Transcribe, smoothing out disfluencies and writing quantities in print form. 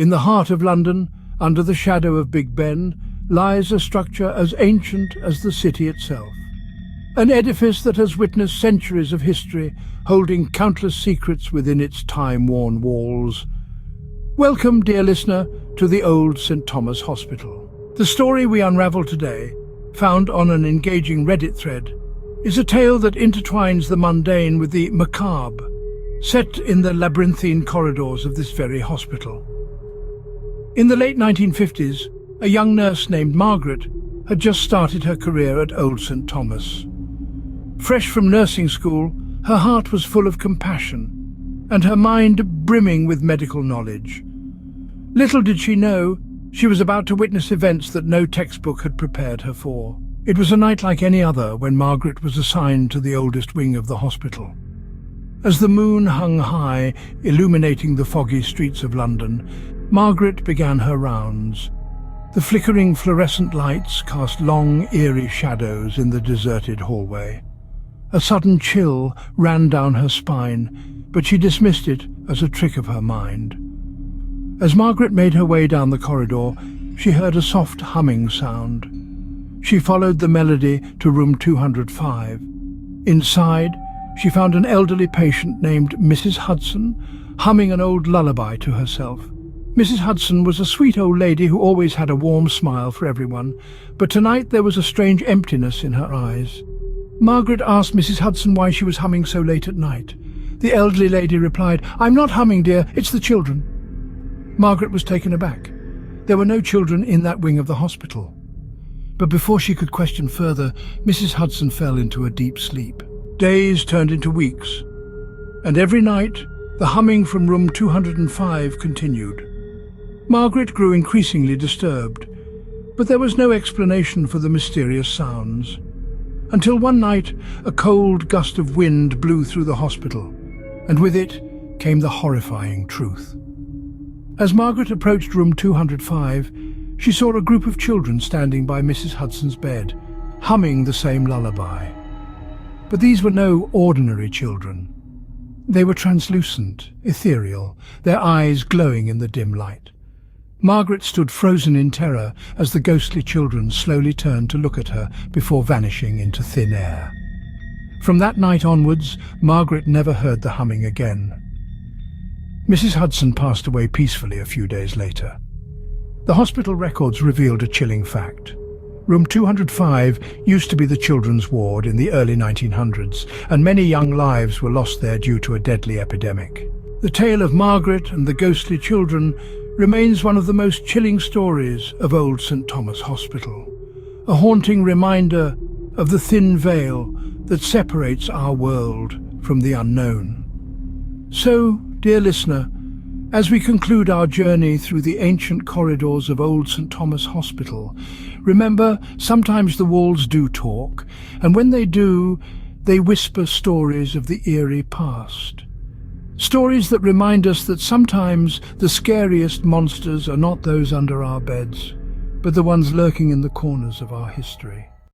In the heart of London, under the shadow of Big Ben, lies a structure as ancient as the city itself. An edifice that has witnessed centuries of history, holding countless secrets within its time-worn walls. Welcome, dear listener, to the Old St. Thomas Hospital. The story we unravel today, found on an engaging Reddit thread, is a tale that intertwines the mundane with the macabre, set in the labyrinthine corridors of this very hospital. In the late 1950s, a young nurse named Margaret had just started her career at Old St. Thomas. Fresh from nursing school, her heart was full of compassion, and her mind brimming with medical knowledge. Little did she know, she was about to witness events that no textbook had prepared her for. It was a night like any other when Margaret was assigned to the oldest wing of the hospital. As the moon hung high, illuminating the foggy streets of London, Margaret began her rounds. The flickering fluorescent lights cast long, eerie shadows in the deserted hallway. A sudden chill ran down her spine, but she dismissed it as a trick of her mind. As Margaret made her way down the corridor, she heard a soft humming sound. She followed the melody to room 205. Inside, she found an elderly patient named Mrs. Hudson, humming an old lullaby to herself. Mrs. Hudson was a sweet old lady who always had a warm smile for everyone, but tonight there was a strange emptiness in her eyes. Margaret asked Mrs. Hudson why she was humming so late at night. The elderly lady replied, "I'm not humming, dear, it's the children." Margaret was taken aback. There were no children in that wing of the hospital. But before she could question further, Mrs. Hudson fell into a deep sleep. Days turned into weeks, and every night the humming from room 205 continued. Margaret grew increasingly disturbed, but there was no explanation for the mysterious sounds. Until one night, a cold gust of wind blew through the hospital, and with it came the horrifying truth. As Margaret approached room 205, she saw a group of children standing by Mrs. Hudson's bed, humming the same lullaby. But these were no ordinary children. They were translucent, ethereal, their eyes glowing in the dim light. Margaret stood frozen in terror as the ghostly children slowly turned to look at her before vanishing into thin air. From that night onwards, Margaret never heard the humming again. Mrs. Hudson passed away peacefully a few days later. The hospital records revealed a chilling fact. Room 205 used to be the children's ward in the early 1900s, and many young lives were lost there due to a deadly epidemic. The tale of Margaret and the ghostly children remains one of the most chilling stories of Old St. Thomas Hospital, a haunting reminder of the thin veil that separates our world from the unknown. So, dear listener, as we conclude our journey through the ancient corridors of Old St. Thomas Hospital, remember, sometimes the walls do talk, and when they do, they whisper stories of the eerie past. Stories that remind us that sometimes the scariest monsters are not those under our beds, but the ones lurking in the corners of our history.